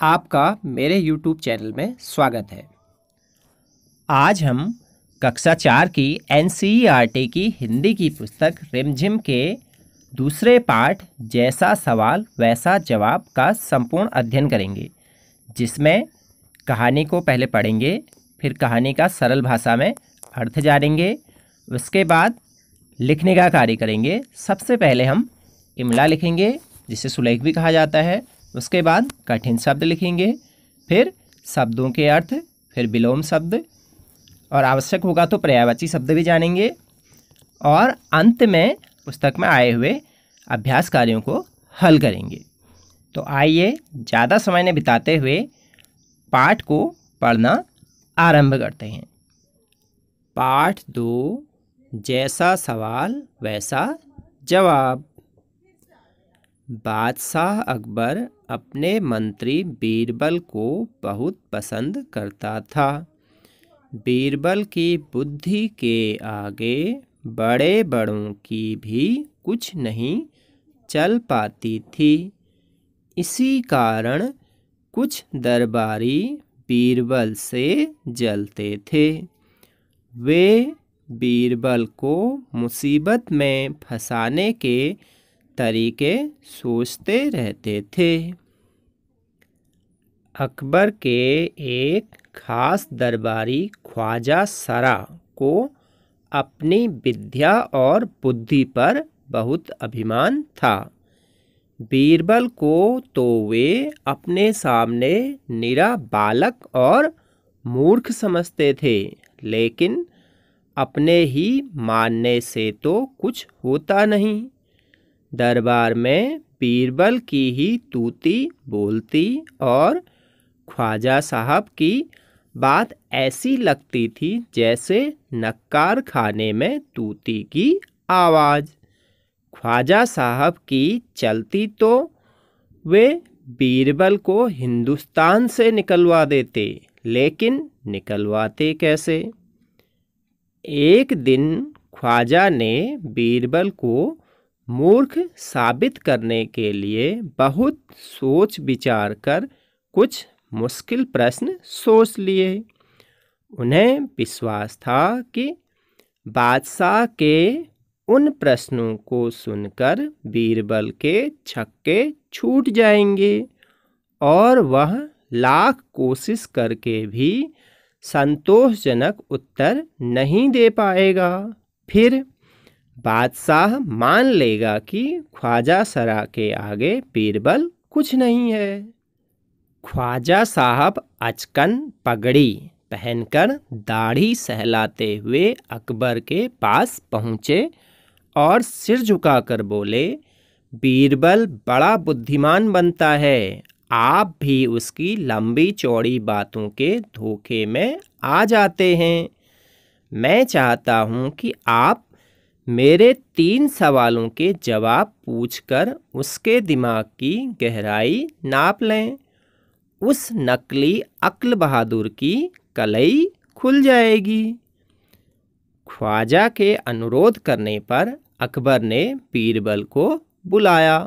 आपका मेरे YouTube channel में स्वागत है। आज हम कक्षा 4 की NCERT की हिंदी की पुस्तक रिमझिम के दूसरे पाठ जैसा सवाल वैसा जवाब का संपूर्ण अध्ययन करेंगे, जिसमें कहानी को पहले पढ़ेंगे, फिर कहानी का सरल भाषा में अर्थ जानेंगे, उसके बाद लिखने का कार्य करेंगे। सबसे पहले हम इमला लिखेंगे, जिसे सुलेख भी कहा जाता है। उसके बाद कठिन शब्द लिखेंगे, फिर शब्दों के अर्थ, फिर विलोम शब्द और आवश्यक होगा तो पर्यायवाची शब्द भी जानेंगे। और अंत में पुस्तक में आए हुए अभ्यास कार्यों को हल करेंगे। तो आइए ज़्यादा समय न बिताते हुए पाठ को पढ़ना आरंभ करते हैं। पाठ 2 जैसा सवाल वैसा जवाब। बादशाह अकबर अपने मंत्री बीरबल को बहुत पसंद करता था। बीरबल की बुद्धि के आगे बड़े बड़ों की भी कुछ नहीं चल पाती थी। इसी कारण कुछ दरबारी बीरबल से जलते थे। वे बीरबल को मुसीबत में फंसाने के तरीके सोचते रहते थे। अकबर के एक खास दरबारी ख्वाजा सरा को अपनी विद्या और बुद्धि पर बहुत अभिमान था। बीरबल को तो वे अपने सामने निरा बालक और मूर्ख समझते थे, लेकिन अपने ही मानने से तो कुछ होता नहीं। दरबार में बीरबल की ही तूती बोलती और ख्वाजा साहब की बात ऐसी लगती थी जैसे नक्कार खाने में तूती की आवाज़। ख्वाजा साहब की चलती तो वे बीरबल को हिंदुस्तान से निकलवा देते, लेकिन निकलवाते कैसे? एक दिन ख्वाजा ने बीरबल को मूर्ख साबित करने के लिए बहुत सोच विचार कर कुछ मुश्किल प्रश्न सोच लिए। उन्हें विश्वास था कि बादशाह के उन प्रश्नों को सुनकर बीरबल के छक्के छूट जाएंगे और वह लाख कोशिश करके भी संतोषजनक उत्तर नहीं दे पाएगा। फिर बादशाह मान लेगा कि ख्वाजा सरा के आगे बीरबल कुछ नहीं है। ख्वाजा साहब अचकन पगड़ी पहनकर दाढ़ी सहलाते हुए अकबर के पास पहुँचे और सिर झुकाकर बोले, बीरबल बड़ा बुद्धिमान बनता है। आप भी उसकी लंबी चौड़ी बातों के धोखे में आ जाते हैं। मैं चाहता हूँ कि आप मेरे 3 सवालों के जवाब पूछकर उसके दिमाग की गहराई नाप लें। उस नकली अक्ल बहादुर की कलई खुल जाएगी। ख्वाजा के अनुरोध करने पर अकबर ने बीरबल को बुलाया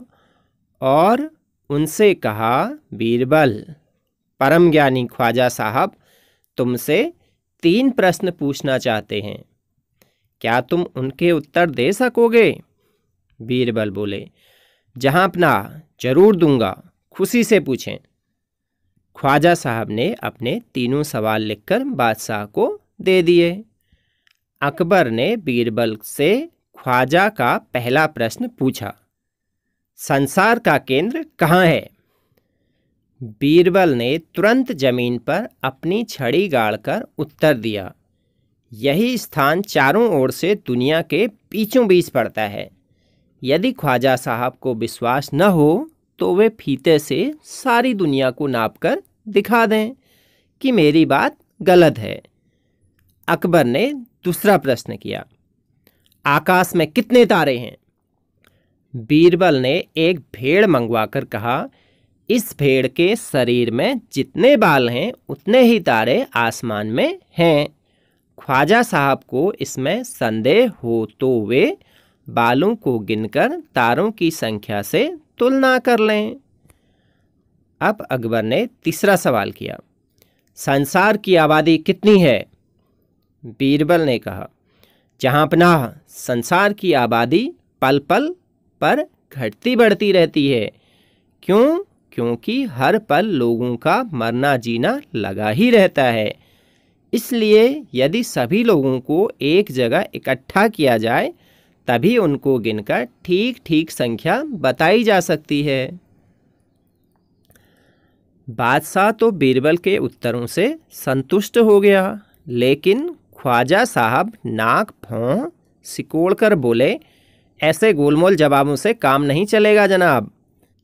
और उनसे कहा, बीरबल, परम ज्ञानी ख्वाजा साहब तुमसे 3 प्रश्न पूछना चाहते हैं। क्या तुम उनके उत्तर दे सकोगे? बीरबल बोले, जहांपना, जरूर दूंगा, खुशी से पूछें। ख्वाजा साहब ने अपने 3 सवाल लिखकर बादशाह को दे दिए। अकबर ने बीरबल से ख्वाजा का पहला प्रश्न पूछा, संसार का केंद्र कहाँ है? बीरबल ने तुरंत जमीन पर अपनी छड़ी गाड़कर उत्तर दिया, यही स्थान चारों ओर से दुनिया के बीचों बीच पड़ता है। यदि ख्वाजा साहब को विश्वास न हो तो वे फीते से सारी दुनिया को नापकर दिखा दें कि मेरी बात गलत है। अकबर ने दूसरा प्रश्न किया, आकाश में कितने तारे हैं? बीरबल ने एक भेड़ मंगवाकर कहा, इस भेड़ के शरीर में जितने बाल हैं उतने ही तारे आसमान में हैं। ख्वाजा साहब को इसमें संदेह हो तो वे बालों को गिनकर तारों की संख्या से तुलना कर लें। अब अकबर ने तीसरा सवाल किया, संसार की आबादी कितनी है? बीरबल ने कहा, जहाँपनाह, संसार की आबादी पल पल पर घटती बढ़ती रहती है। क्यों? क्योंकि हर पल लोगों का मरना जीना लगा ही रहता है। इसलिए यदि सभी लोगों को एक जगह इकट्ठा किया जाए तभी उनको गिनकर ठीक ठीक संख्या बताई जा सकती है। बादशाह तो बीरबल के उत्तरों से संतुष्ट हो गया, लेकिन ख्वाजा साहब नाक भौं सिकोड़कर बोले, ऐसे गोलमोल जवाबों से काम नहीं चलेगा जनाब।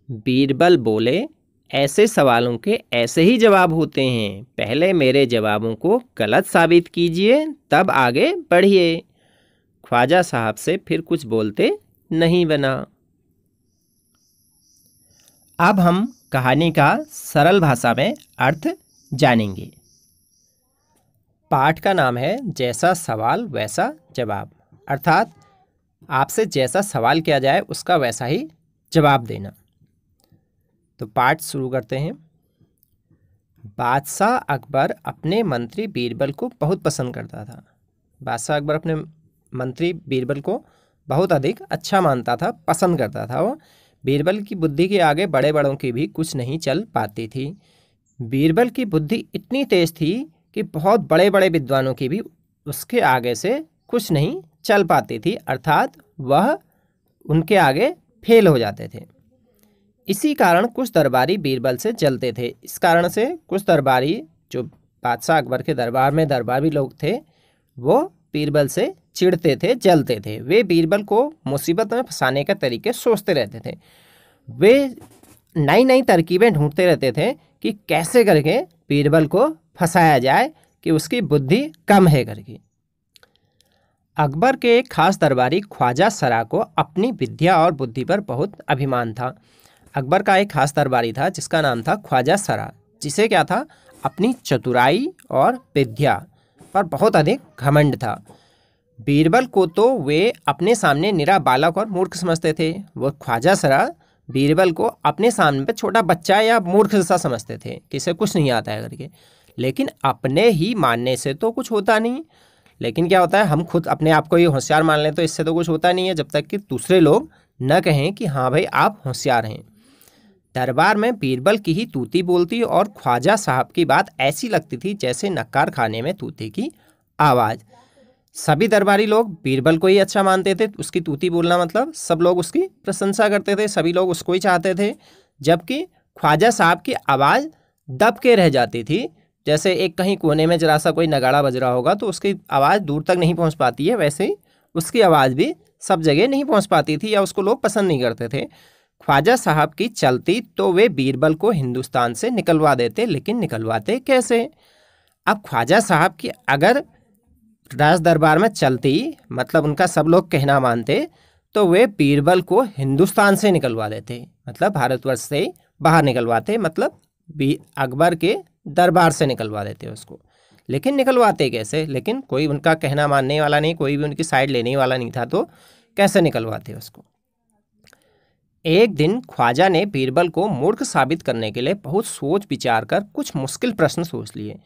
बीरबल बोले, ऐसे सवालों के ऐसे ही जवाब होते हैं, पहले मेरे जवाबों को गलत साबित कीजिए तब आगे बढ़िए। ख्वाजा साहब से फिर कुछ बोलते नहीं बना। अब हम कहानी का सरल भाषा में अर्थ जानेंगे। पाठ का नाम है जैसा सवाल वैसा जवाब, अर्थात आपसे जैसा सवाल किया जाए उसका वैसा ही जवाब देना। तो पाठ शुरू करते हैं। बादशाह अकबर अपने मंत्री बीरबल को बहुत पसंद करता था। बादशाह अकबर अपने मंत्री बीरबल को बहुत अधिक अच्छा मानता था, पसंद करता था। वो बीरबल की बुद्धि के आगे बड़े बड़ों की भी कुछ नहीं चल पाती थी। बीरबल की बुद्धि इतनी तेज थी कि बहुत बड़े बड़े विद्वानों की भी उसके आगे से कुछ नहीं चल पाती थी, अर्थात वह उनके आगे फेल हो जाते थे। इसी कारण कुछ दरबारी बीरबल से जलते थे। इस कारण से कुछ दरबारी जो बादशाह अकबर के दरबार में दरबारी लोग थे वो बीरबल से चिढ़ते थे, जलते थे। वे बीरबल को मुसीबत में फंसाने का तरीके सोचते रहते थे। वे नई नई तरकीबें ढूंढते रहते थे कि कैसे करके बीरबल को फंसाया जाए कि उसकी बुद्धि कम है करके। अकबर के एक खास दरबारी ख्वाजा सरा को अपनी विद्या और बुद्धि पर बहुत अभिमान था। अकबर का एक खास दरबारी था जिसका नाम था ख्वाजा सरा, जिसे क्या था, अपनी चतुराई और विद्या पर बहुत अधिक घमंड था। बीरबल को तो वे अपने सामने निरा बालक और मूर्ख समझते थे। वो ख्वाजा सरा बीरबल को अपने सामने पे छोटा बच्चा या मूर्ख जैसा समझते थे कि इसे कुछ नहीं आता है करके। लेकिन अपने ही मानने से तो कुछ होता नहीं। लेकिन क्या होता है, हम खुद अपने आप को ही होशियार मान लें तो इससे तो कुछ होता नहीं है जब तक कि दूसरे लोग न कहें कि हाँ भाई आप होशियार हैं। दरबार में बीरबल की ही तूती बोलती और ख्वाजा साहब की बात ऐसी लगती थी जैसे नक्कार खाने में तूती की आवाज़। सभी दरबारी लोग बीरबल को ही अच्छा मानते थे। उसकी तूती बोलना मतलब सब लोग उसकी प्रशंसा करते थे, सभी लोग उसको ही चाहते थे। जबकि ख्वाजा साहब की आवाज़ दब के रह जाती थी। जैसे एक कहीं कोने में जरा सा कोई नगाड़ा बज रहा होगा तो उसकी आवाज़ दूर तक नहीं पहुंच पाती है, वैसे ही उसकी आवाज़ भी सब जगह नहीं पहुंच पाती थी या उसको लोग पसंद नहीं करते थे। ख्वाजा साहब की चलती तो वे बीरबल को हिंदुस्तान से निकलवा देते, लेकिन निकलवाते कैसे? अब ख्वाजा साहब की अगर राज दरबार में चलती मतलब उनका सब लोग कहना मानते तो वे बीरबल को हिंदुस्तान से निकलवा देते, मतलब भारतवर्ष से बाहर निकलवाते, मतलब अकबर के दरबार से निकलवा देते उसको। लेकिन निकलवाते कैसे? लेकिन कोई उनका कहना मानने वाला नहीं, कोई भी उनकी साइड लेने वाला नहीं था, तो कैसे निकलवाते उसको? एक दिन ख्वाजा ने बीरबल को मूर्ख साबित करने के लिए बहुत सोच विचार कर कुछ मुश्किल प्रश्न सोच लिए।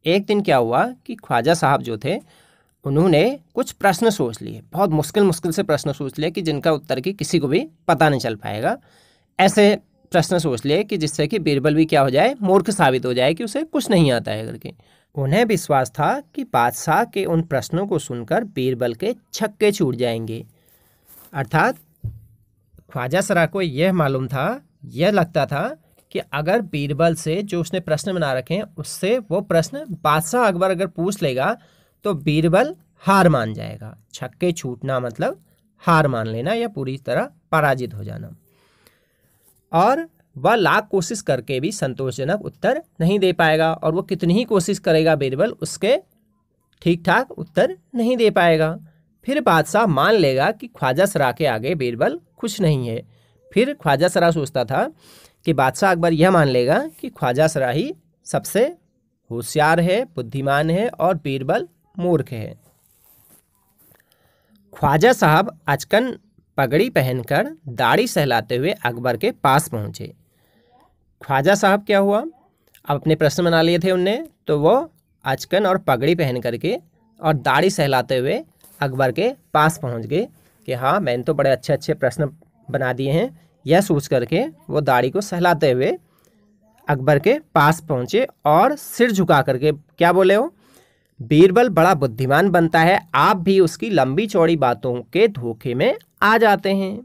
एक दिन क्या हुआ कि ख्वाजा साहब जो थे उन्होंने कुछ प्रश्न सोच लिए, बहुत मुश्किल मुश्किल से प्रश्न सोच लिए कि जिनका उत्तर की किसी को भी पता नहीं चल पाएगा। ऐसे प्रश्न सोच लिए कि जिससे कि बीरबल भी क्या हो जाए, मूर्ख साबित हो जाए कि उसे कुछ नहीं आता है करके। उन्हें विश्वास था कि बादशाह के उन प्रश्नों को सुनकर बीरबल के छक्के छूट जाएंगे। अर्थात ख्वाजा सरा को यह मालूम था, यह लगता था कि अगर बीरबल से जो उसने प्रश्न बना रखे हैं उससे वो प्रश्न बादशाह अकबर अगर पूछ लेगा तो बीरबल हार मान जाएगा। छक्के छूटना मतलब हार मान लेना या पूरी तरह पराजित हो जाना। और वह लाख कोशिश करके भी संतोषजनक उत्तर नहीं दे पाएगा, और वो कितनी ही कोशिश करेगा बीरबल उसके ठीक ठाक उत्तर नहीं दे पाएगा। फिर बादशाह मान लेगा कि ख्वाजा सरा के आगे बीरबल कुछ नहीं है। फिर ख्वाजा सरा सोचता था कि बादशाह अकबर यह मान लेगा कि ख्वाजा सरा ही सबसे होशियार है, बुद्धिमान है और बीरबल मूर्ख है। ख्वाजा साहब अचकन पगड़ी पहनकर दाढ़ी सहलाते हुए अकबर के पास पहुंचे। ख्वाजा साहब क्या हुआ, अब अपने प्रश्न बना लिए थे उनने, तो वो अचकन और पगड़ी पहन करके और दाढ़ी सहलाते हुए अकबर के पास पहुंच गए कि हाँ मैंने तो बड़े अच्छे अच्छे प्रश्न बना दिए हैं। यह सोच करके वो दाढ़ी को सहलाते हुए अकबर के पास पहुंचे और सिर झुका करके क्या बोले हो, बीरबल बड़ा बुद्धिमान बनता है, आप भी उसकी लंबी चौड़ी बातों के धोखे में आ जाते हैं।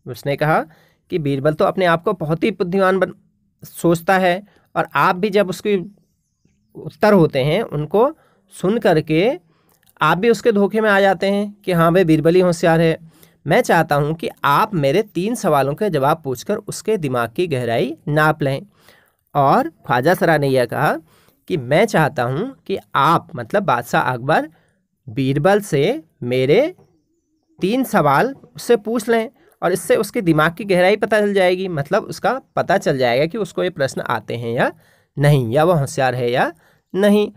उसने कहा कि बीरबल तो अपने आप को बहुत ही बुद्धिमान सोचता है और आप भी जब उसके उत्तर होते हैं उनको सुन करके आप भी उसके धोखे में आ जाते हैं कि हाँ भाई बीरबल ही होशियार है। मैं चाहता हूँ कि आप मेरे 3 सवालों के जवाब पूछकर उसके दिमाग की गहराई नाप लें। और ख्वाजा सरा ने यह कहा कि मैं चाहता हूँ कि आप मतलब बादशाह अकबर बीरबल से मेरे 3 सवाल उससे पूछ लें और इससे उसके दिमाग की गहराई पता चल जाएगी, मतलब उसका पता चल जाएगा कि उसको ये प्रश्न आते हैं या नहीं, या वह होशियार है या नहीं।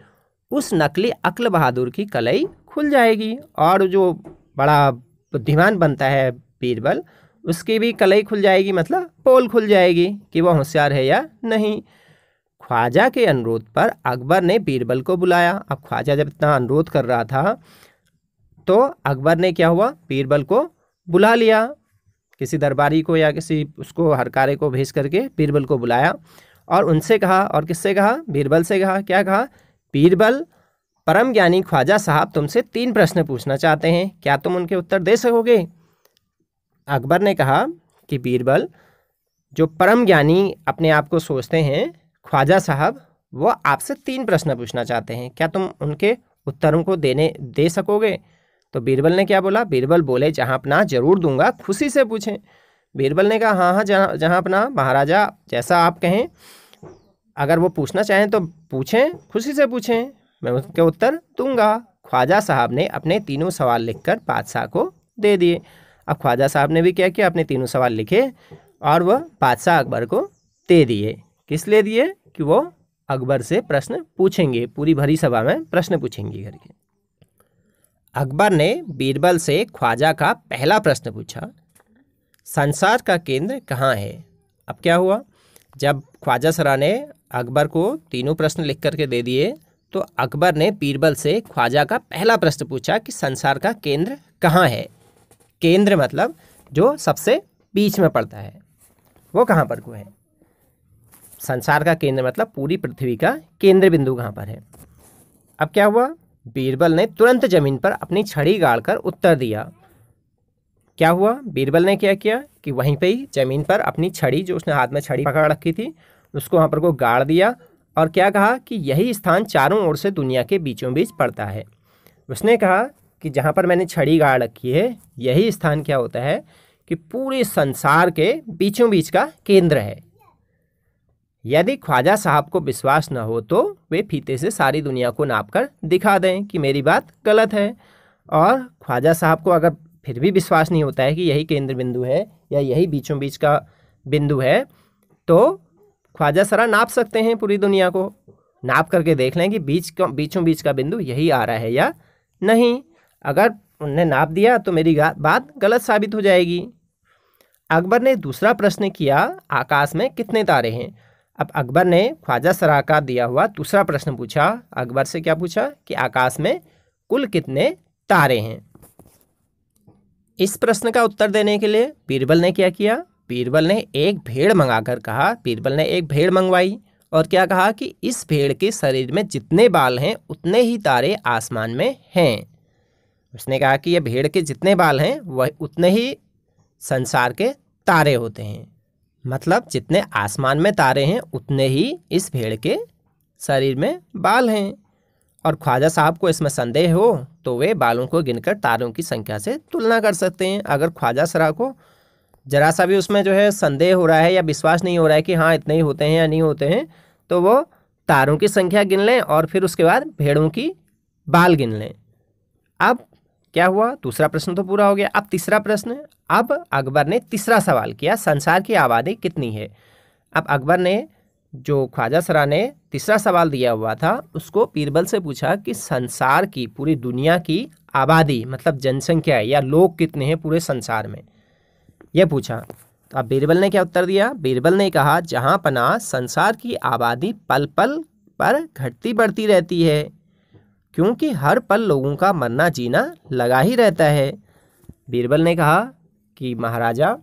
उस नकली अक्ल बहादुर की कलई खुल जाएगी और जो बड़ा बुद्धिमान बनता है बीरबल उसकी भी कलई खुल जाएगी, मतलब पोल खुल जाएगी कि वह होशियार है या नहीं। ख्वाजा के अनुरोध पर अकबर ने बीरबल को बुलाया। अब ख्वाजा जब इतना अनुरोध कर रहा था तो अकबर ने क्या हुआ, बीरबल को बुला लिया, किसी दरबारी को या किसी उसको हरकारे को भेज करके बीरबल को बुलाया और उनसे कहा, और किससे कहा, बीरबल से कहा। क्या कहा, बीरबल परम ज्ञानी ख्वाजा साहब तुमसे 3 प्रश्न पूछना चाहते हैं, क्या तुम उनके उत्तर दे सकोगे। अकबर ने कहा कि बीरबल जो परम ज्ञानी अपने आप को सोचते हैं ख्वाजा साहब, वो आपसे 3 प्रश्न पूछना चाहते हैं, क्या तुम उनके उत्तरों को दे सकोगे। तो बीरबल ने क्या बोला, बीरबल बोले जहाँ अपना जरूर दूंगा, खुशी से पूछें। बीरबल ने कहा हाँ हाँ जहाँ अपना महाराजा, जैसा आप कहें, अगर वो पूछना चाहें तो पूछें, खुशी से पूछें, मैं उनके उत्तर दूंगा। ख्वाजा साहब ने अपने 3 सवाल लिखकर बादशाह को दे दिए। अब ख्वाजा साहब ने भी क्या किया, अपने 3 सवाल लिखे और वह बादशाह अकबर को दे दिए। किस लिए दिए, कि वो अकबर से प्रश्न पूछेंगे, पूरी भरी सभा में प्रश्न पूछेंगे करके। अकबर ने बीरबल से ख्वाजा का पहला प्रश्न पूछा, संसार का केंद्र कहाँ है। अब क्या हुआ, जब ख्वाजा सरा ने अकबर को 3 प्रश्न लिख करके दे दिए तो अकबर ने बीरबल से ख्वाजा का पहला प्रश्न पूछा कि संसार का केंद्र कहाँ है। केंद्र मतलब जो सबसे बीच में पड़ता है, वो कहाँ पर को है। संसार का केंद्र मतलब पूरी पृथ्वी का केंद्र बिंदु कहाँ पर है। अब क्या हुआ, बीरबल ने तुरंत जमीन पर अपनी छड़ी गाड़कर उत्तर दिया। क्या हुआ, बीरबल ने क्या किया कि वहीं पे ही जमीन पर अपनी छड़ी, जो उसने हाथ में छड़ी पकड़ रखी थी, उसको वहाँ पर को गाड़ दिया और क्या कहा कि यही स्थान चारों ओर से दुनिया के बीचों बीच पड़ता है। उसने कहा कि जहाँ पर मैंने छड़ी गाड़ रखी है यही स्थान क्या होता है कि पूरे संसार के बीचों बीच का केंद्र है। यदि ख्वाजा साहब को विश्वास न हो तो वे फीते से सारी दुनिया को नापकर दिखा दें कि मेरी बात गलत है। और ख्वाजा साहब को अगर फिर भी विश्वास नहीं होता है कि यही केंद्र बिंदु है या यही बीचों बीच का बिंदु है, तो ख्वाजा सरा नाप सकते हैं, पूरी दुनिया को नाप करके देख लें कि बीचों बीच का बिंदु यही आ रहा है या नहीं। अगर उन्हें नाप दिया तो मेरी बात गलत साबित हो जाएगी। अकबर ने दूसरा प्रश्न किया, आकाश में कितने तारे हैं। अब अकबर ने ख्वाजा सरा का दिया हुआ दूसरा प्रश्न पूछा। अकबर से क्या पूछा कि आकाश में कुल कितने तारे हैं। इस प्रश्न का उत्तर देने के लिए बीरबल ने क्या किया, बीरबल ने एक भेड़ मंगाकर कहा, बीरबल ने एक भेड़ मंगवाई और क्या कहा कि इस भेड़ के शरीर में जितने बाल हैं उतने ही तारे आसमान में हैं। उसने कहा कि ये भेड़ के जितने बाल हैं वह उतने ही संसार के तारे होते हैं, मतलब जितने आसमान में तारे हैं उतने ही इस भेड़ के शरीर में बाल हैं। और ख्वाजा साहब को इसमें संदेह हो तो वे बालों को गिनकर तारों की संख्या से तुलना कर सकते हैं। अगर ख्वाजा सरा को जरा सा भी उसमें जो है संदेह हो रहा है या विश्वास नहीं हो रहा है कि हाँ इतने ही होते हैं या नहीं होते हैं, तो वो तारों की संख्या गिन लें और फिर उसके बाद भेड़ों की बाल गिन लें। अब क्या हुआ, दूसरा प्रश्न तो पूरा हो गया। अब तीसरा प्रश्न, अब अकबर ने तीसरा सवाल किया, संसार की आबादी कितनी है। अब अकबर ने जो ख्वाजा सरा ने तीसरा सवाल दिया हुआ था उसको बीरबल से पूछा कि संसार की, पूरी दुनिया की आबादी मतलब जनसंख्या या लोग कितने हैं पूरे संसार में, यह पूछा। तो अब बीरबल ने क्या उत्तर दिया? बीरबल ने कहा, जहां पनाह संसार की आबादी पल पल पर घटती बढ़ती रहती है, क्योंकि हर पल लोगों का मरना जीना लगा ही रहता है। बीरबल ने कहा कि महाराजा,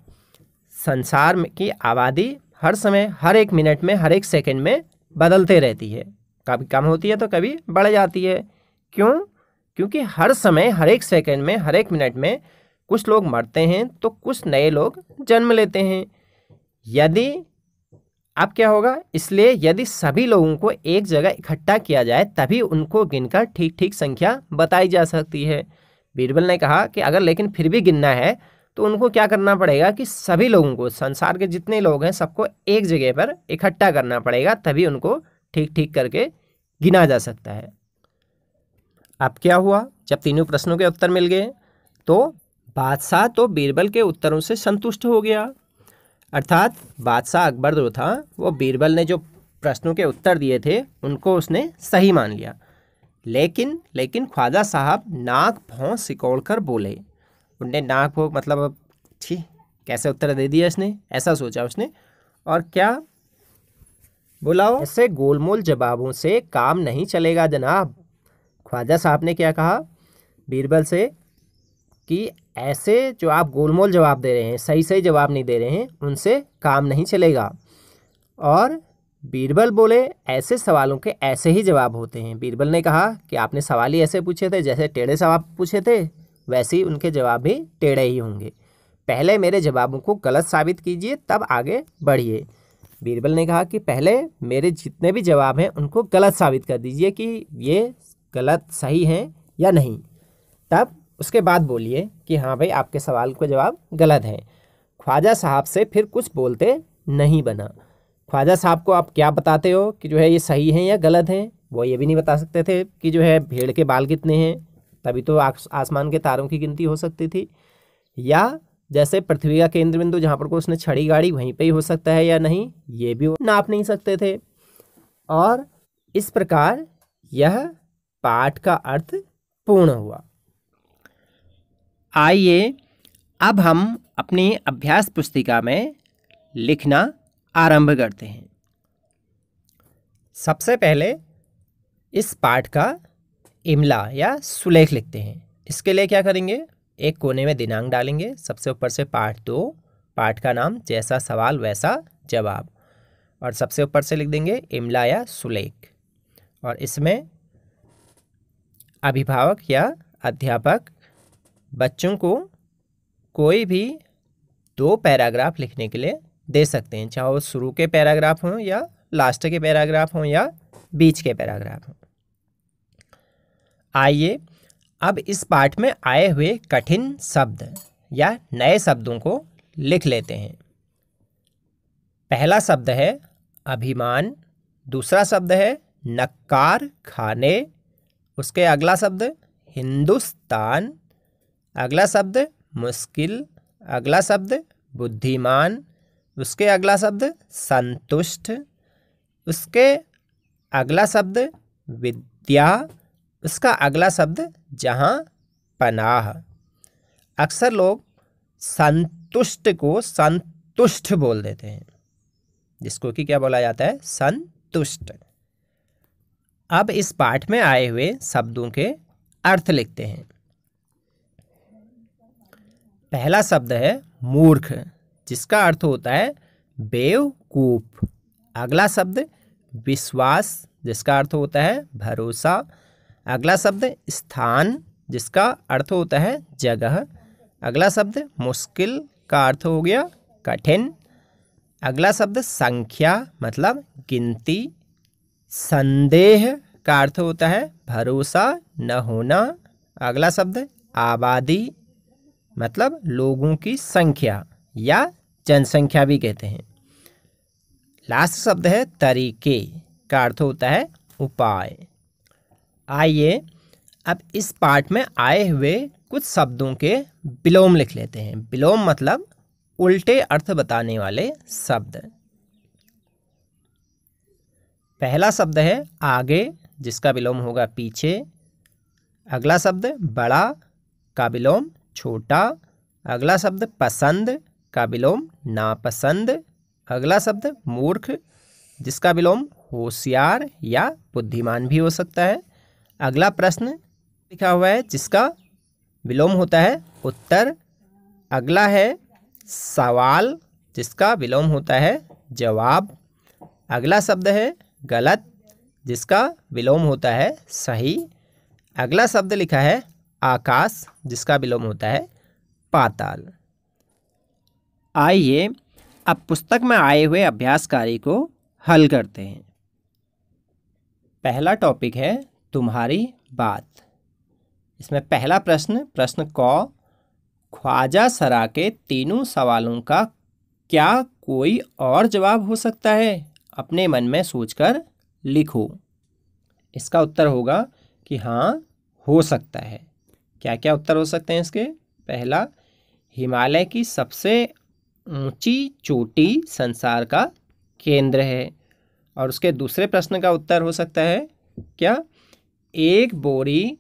संसार की आबादी हर समय, हर एक मिनट में, हर एक सेकंड में बदलते रहती है, कभी कम होती है तो कभी बढ़ जाती है। क्यों? क्योंकि हर समय, हर एक सेकंड में, हर एक मिनट में कुछ लोग मरते हैं तो कुछ नए लोग जन्म लेते हैं। यदि अब क्या होगा, इसलिए यदि सभी लोगों को एक जगह इकट्ठा किया जाए तभी उनको गिनकर ठीक ठीक संख्या बताई जा सकती है। बीरबल ने कहा कि अगर लेकिन फिर भी गिनना है तो उनको क्या करना पड़ेगा कि सभी लोगों को, संसार के जितने लोग हैं सबको एक जगह पर इकट्ठा करना पड़ेगा, तभी उनको ठीक ठीक करके गिना जा सकता है। अब क्या हुआ, जब तीनों प्रश्नों के उत्तर मिल गए तो बादशाह तो बीरबल के उत्तरों से संतुष्ट हो गया। अर्थात बादशाह अकबर जो था वो बीरबल ने जो प्रश्नों के उत्तर दिए थे उनको उसने सही मान लिया। लेकिन ख्वाजा साहब नाक भौं सिकोड़ कर बोले। उनने नाक भौं मतलब छी कैसे उत्तर दे दिया इसने, ऐसा सोचा उसने, और क्या बोला वो, ऐसे गोलमोल जवाबों से काम नहीं चलेगा जनाब। ख्वाजा साहब ने क्या कहा बीरबल से कि ऐसे जो आप गोलमोल जवाब दे रहे हैं, सही सही जवाब नहीं दे रहे हैं, उनसे काम नहीं चलेगा। और बीरबल बोले, ऐसे सवालों के ऐसे ही जवाब होते हैं। बीरबल ने कहा कि आपने सवाल ही ऐसे पूछे थे, जैसे टेढ़े सवाल पूछे थे वैसे ही उनके जवाब भी टेढ़े ही होंगे। पहले मेरे जवाबों को गलत साबित कीजिए तब आगे बढ़िए। बीरबल ने कहा कि पहले मेरे जितने भी जवाब हैं उनको गलत साबित कर दीजिए कि ये गलत सही हैं या नहीं, तब उसके बाद बोलिए कि हाँ भाई आपके सवाल का जवाब गलत है। ख्वाजा साहब से फिर कुछ बोलते नहीं बना। ख्वाजा साहब को आप क्या बताते हो कि जो है ये सही हैं या गलत हैं, वो ये भी नहीं बता सकते थे कि जो है भेड़ के बाल कितने हैं, तभी तो आसमान के तारों की गिनती हो सकती थी, या जैसे पृथ्वी का केंद्र बिंदु जहाँ पर को उसने छड़ी गाड़ी वहीं पे ही हो सकता है या नहीं, ये भी वो नाप नहीं सकते थे। और इस प्रकार यह पाठ का अर्थ पूर्ण हुआ। आइए अब हम अपनी अभ्यास पुस्तिका में लिखना आरंभ करते हैं। सबसे पहले इस पाठ का इमला या सुलेख लिखते हैं। इसके लिए क्या करेंगे, एक कोने में दिनांक डालेंगे, सबसे ऊपर से पाठ 2, पाठ का नाम जैसा सवाल वैसा जवाब, और सबसे ऊपर से लिख देंगे इमला या सुलेख। और इसमें अभिभावक या अध्यापक बच्चों को कोई भी 2 पैराग्राफ लिखने के लिए दे सकते हैं, चाहे वो शुरू के पैराग्राफ हों या लास्ट के पैराग्राफ हों या बीच के पैराग्राफ हों। आइए अब इस पाठ में आए हुए कठिन शब्द या नए शब्दों को लिख लेते हैं। पहला शब्द है अभिमान, दूसरा शब्द है नक्कार खाने, उसके अगला शब्द हिंदुस्तान, अगला शब्द मुश्किल, अगला शब्द बुद्धिमान, उसके अगला शब्द संतुष्ट, उसके अगला शब्द विद्या, उसका अगला शब्द जहाँ पनाह। अक्सर लोग संतुष्ट को संतुष्ट बोल देते हैं, जिसको कि क्या बोला जाता है, संतुष्ट। अब इस पाठ में आए हुए शब्दों के अर्थ लिखते हैं। पहला शब्द है मूर्ख, जिसका अर्थ होता है बेवकूफ। अगला शब्द विश्वास, जिसका अर्थ होता है भरोसा। अगला शब्द स्थान, जिसका अर्थ होता है जगह। अगला शब्द मुश्किल का अर्थ हो गया कठिन। अगला शब्द संख्या मतलब गिनती। संदेह का अर्थ होता है भरोसा न होना। अगला शब्द आबादी मतलब लोगों की संख्या या जनसंख्या भी कहते हैं। लास्ट शब्द है तरीके का अर्थ होता है उपाय। आइए अब इस पाठ में आए हुए कुछ शब्दों के विलोम लिख लेते हैं। विलोम मतलब उल्टे अर्थ बताने वाले शब्द। पहला शब्द है आगे, जिसका विलोम होगा पीछे। अगला शब्द बड़ा का विलोम छोटा। अगला शब्द पसंद का विलोम नापसंद। अगला शब्द मूर्ख, जिसका विलोम होशियार या बुद्धिमान भी हो सकता है। अगला प्रश्न लिखा हुआ है जिसका विलोम होता है उत्तर। अगला है सवाल, जिसका विलोम होता है जवाब। अगला शब्द है गलत, जिसका विलोम होता है सही। अगला शब्द लिखा है आकाश, जिसका विलोम होता है पाताल। आइए अब पुस्तक में आए हुए अभ्यास कार्य को हल करते हैं। पहला टॉपिक है तुम्हारी बात। इसमें पहला प्रश्न क, ख्वाजा सरा के तीनों सवालों का क्या कोई और जवाब हो सकता है? अपने मन में सोचकर लिखो। इसका उत्तर होगा कि हाँ हो सकता है। क्या क्या उत्तर हो सकते हैं इसके? पहला, हिमालय की सबसे ऊंची चोटी संसार का केंद्र है। और उसके दूसरे प्रश्न का उत्तर हो सकता है क्या? एक बोरी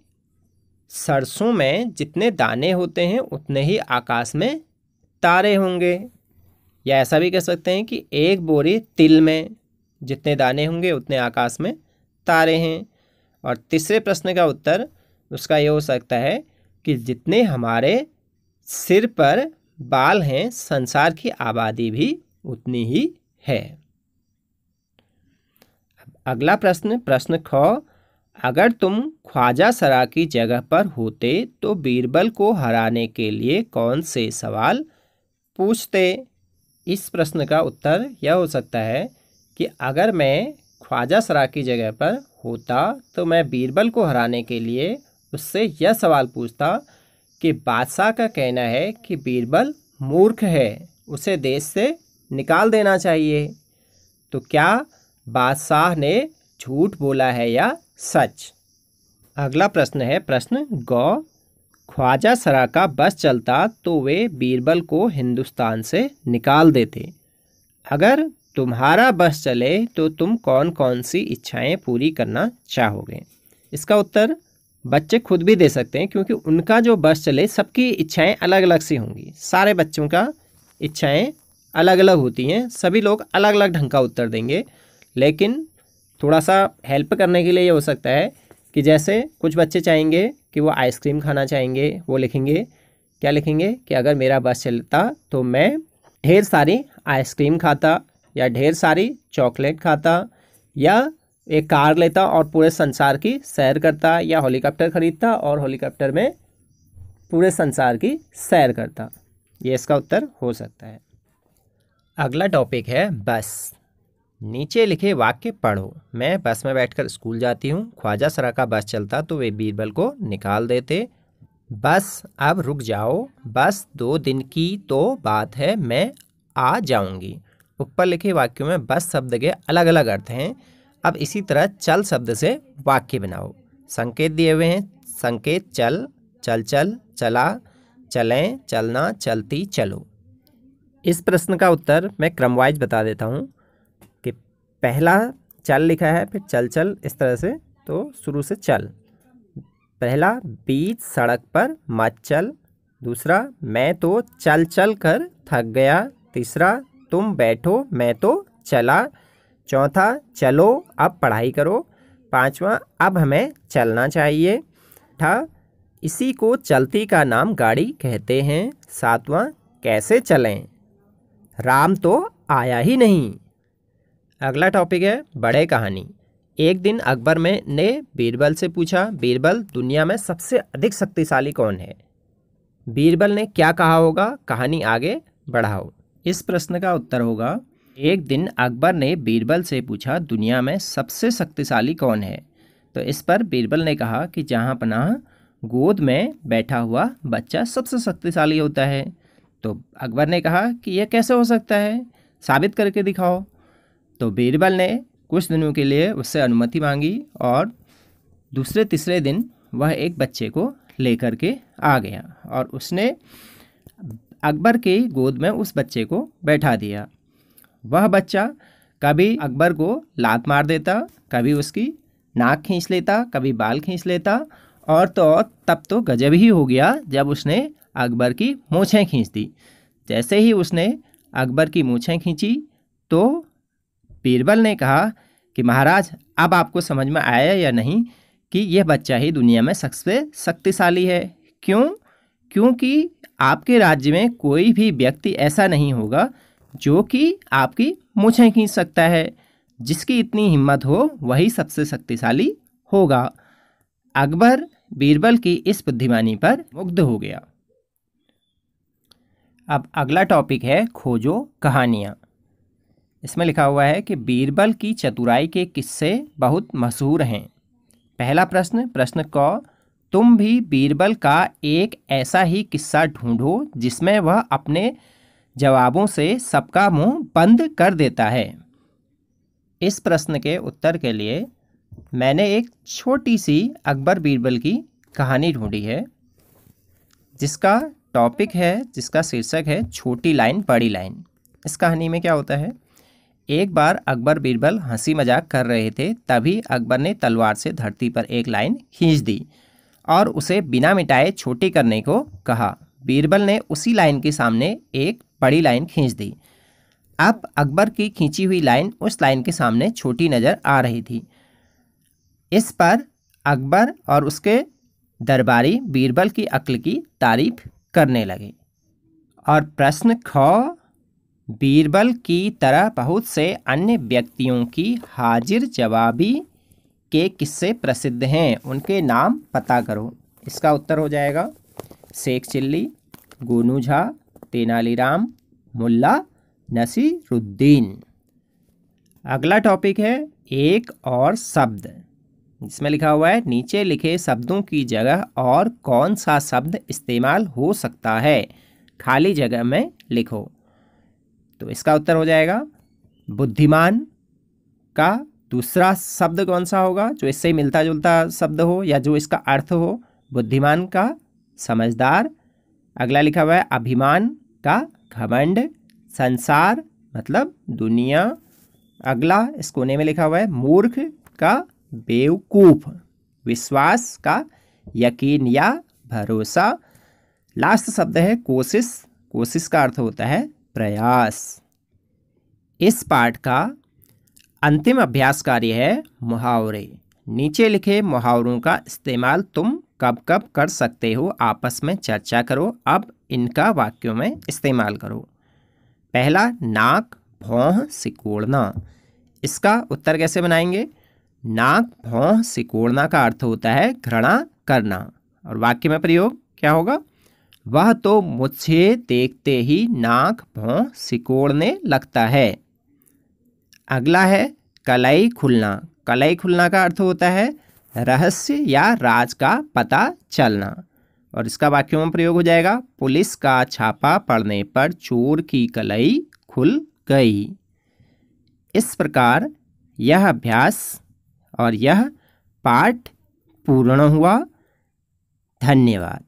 सरसों में जितने दाने होते हैं उतने ही आकाश में तारे होंगे। या ऐसा भी कह सकते हैं कि एक बोरी तिल में जितने दाने होंगे उतने आकाश में तारे हैं। और तीसरे प्रश्न का उत्तर उसका ये हो सकता है कि जितने हमारे सिर पर बाल हैं संसार की आबादी भी उतनी ही है। अगला प्रश्न ख, अगर तुम ख्वाजा सरा की जगह पर होते तो बीरबल को हराने के लिए कौन से सवाल पूछते? इस प्रश्न का उत्तर यह हो सकता है कि अगर मैं ख्वाजा सरा की जगह पर होता तो मैं बीरबल को हराने के लिए उससे यह सवाल पूछता कि बादशाह का कहना है कि बीरबल मूर्ख है, उसे देश से निकाल देना चाहिए। तो क्या बादशाह ने झूठ बोला है या सच? अगला प्रश्न है प्रश्न ग, ख्वाजा सरा का बस चलता तो वे बीरबल को हिंदुस्तान से निकाल देते। अगर तुम्हारा बस चले तो तुम कौन कौन सी इच्छाएं पूरी करना चाहोगे? इसका उत्तर बच्चे खुद भी दे सकते हैं, क्योंकि उनका जो बस चले सबकी इच्छाएं अलग अलग सी होंगी। सारे बच्चों का इच्छाएं अलग अलग होती हैं, सभी लोग अलग अलग ढंग का उत्तर देंगे। लेकिन थोड़ा सा हेल्प करने के लिए ये हो सकता है कि जैसे कुछ बच्चे चाहेंगे कि वो आइसक्रीम खाना चाहेंगे, वो लिखेंगे, क्या लिखेंगे कि अगर मेरा बस चलता तो मैं ढेर सारी आइसक्रीम खाता, या ढेर सारी चॉकलेट खाता, या एक कार लेता और पूरे संसार की सैर करता, या हेलीकॉप्टर खरीदता और हेलीकॉप्टर में पूरे संसार की सैर करता। ये इसका उत्तर हो सकता है। अगला टॉपिक है बस। नीचे लिखे वाक्य पढ़ो। मैं बस में बैठकर स्कूल जाती हूँ। ख्वाजा सरा का बस चलता तो वे बीरबल को निकाल देते। बस अब रुक जाओ। बस 2 दिन की तो बात है, मैं आ जाऊँगी। ऊपर लिखे वाक्यों में बस शब्द के अलग अलग अर्थ हैं। अब इसी तरह चल शब्द से वाक्य बनाओ। संकेत दिए हुए हैं। संकेत चल, चल चल, चला, चलें, चलना, चलती, चलो। इस प्रश्न का उत्तर मैं क्रमवाइज बता देता हूँ कि पहला चल लिखा है, फिर चल चल इस तरह से, तो शुरू से चल। पहला बीच सड़क पर मत चल। दूसरा मैं तो चल चल कर थक गया। तीसरा तुम बैठो मैं तो चला। चौथा चलो अब पढ़ाई करो। पांचवा अब हमें चलना चाहिए। छठा इसी को चलती का नाम गाड़ी कहते हैं। सातवां कैसे चलें, राम तो आया ही नहीं। अगला टॉपिक है बड़े कहानी। एक दिन अकबर ने बीरबल से पूछा, बीरबल दुनिया में सबसे अधिक शक्तिशाली कौन है? बीरबल ने क्या कहा होगा? कहानी आगे बढ़ाओ। इस प्रश्न का उत्तर होगा, एक दिन अकबर ने बीरबल से पूछा दुनिया में सबसे शक्तिशाली कौन है? तो इस पर बीरबल ने कहा कि जहाँ पनाह गोद में बैठा हुआ बच्चा सबसे शक्तिशाली होता है। तो अकबर ने कहा कि यह कैसे हो सकता है, साबित करके दिखाओ। तो बीरबल ने कुछ दिनों के लिए उससे अनुमति मांगी और दूसरे तीसरे दिन वह एक बच्चे को लेकर के आ गया और उसने अकबर के गोद में उस बच्चे को बैठा दिया। वह बच्चा कभी अकबर को लात मार देता, कभी उसकी नाक खींच लेता, कभी बाल खींच लेता, और तो और तब तो गजब ही हो गया जब उसने अकबर की मूंछें खींच दी। जैसे ही उसने अकबर की मूछें खींची तो बीरबल ने कहा कि महाराज, अब आपको समझ में आया या नहीं कि यह बच्चा ही दुनिया में सबसे शक्तिशाली है। क्यों? क्योंकि आपके राज्य में कोई भी व्यक्ति ऐसा नहीं होगा जो कि आपकी मूछें खींच सकता है। जिसकी इतनी हिम्मत हो वही सबसे शक्तिशाली होगा। अकबर बीरबल की इस बुद्धिमानी पर मुग्ध हो गया। अब अगला टॉपिक है खोजो कहानियाँ। इसमें लिखा हुआ है कि बीरबल की चतुराई के किस्से बहुत मशहूर हैं। पहला प्रश्न, प्रश्न क, तुम भी बीरबल का एक ऐसा ही किस्सा ढूंढो जिसमें वह अपने जवाबों से सबका मुंह बंद कर देता है। इस प्रश्न के उत्तर के लिए मैंने एक छोटी सी अकबर बीरबल की कहानी ढूंढी है, जिसका टॉपिक है, जिसका शीर्षक है छोटी लाइन बड़ी लाइन। इस कहानी में क्या होता है, एक बार अकबर बीरबल हंसी मजाक कर रहे थे, तभी अकबर ने तलवार से धरती पर एक लाइन खींच दी और उसे बिना मिटाए छोटी करने को कहा। बीरबल ने उसी लाइन के सामने एक बड़ी लाइन खींच दी। अब अकबर की खींची हुई लाइन उस लाइन के सामने छोटी नज़र आ रही थी। इस पर अकबर और उसके दरबारी बीरबल की अक्ल की तारीफ करने लगे। और प्रश्न ख, बीरबल की तरह बहुत से अन्य व्यक्तियों की हाजिर जवाबी के किस्से प्रसिद्ध हैं, उनके नाम पता करो। इसका उत्तर हो जाएगा शेख चिल्ली, गोनू झा, तेनालीराम, मुल्ला नसीरुद्दीन। अगला टॉपिक है एक और शब्द, जिसमें लिखा हुआ है नीचे लिखे शब्दों की जगह और कौन सा शब्द इस्तेमाल हो सकता है, खाली जगह में लिखो। तो इसका उत्तर हो जाएगा बुद्धिमान का दूसरा शब्द कौन सा होगा जो इससे मिलता जुलता शब्द हो या जो इसका अर्थ हो। बुद्धिमान का समझदार। अगला लिखा हुआ है अभिमान का घमंड, संसार मतलब दुनिया। अगला इस कोने में लिखा हुआ है मूर्ख का बेवकूफ़, विश्वास का यकीन या भरोसा। लास्ट शब्द है कोशिश, कोशिश का अर्थ होता है प्रयास। इस पाठ का अंतिम अभ्यास कार्य है मुहावरे। नीचे लिखे मुहावरों का इस्तेमाल तुम कब कब कर सकते हो, आपस में चर्चा करो। अब इनका वाक्यों में इस्तेमाल करो। पहला, नाक भौं सिकोड़ना। इसका उत्तर कैसे बनाएंगे? नाक भौं सिकोड़ना का अर्थ होता है घृणा करना। और वाक्य में प्रयोग क्या होगा? वह तो मुझे देखते ही नाक भौं सिकोड़ने लगता है। अगला है कलई खुलना। कलई खुलना का अर्थ होता है रहस्य या राज का पता चलना। और इसका वाक्यों में प्रयोग हो जाएगा पुलिस का छापा पड़ने पर चोर की कलई खुल गई। इस प्रकार यह अभ्यास और यह पाठ पूर्ण हुआ। धन्यवाद।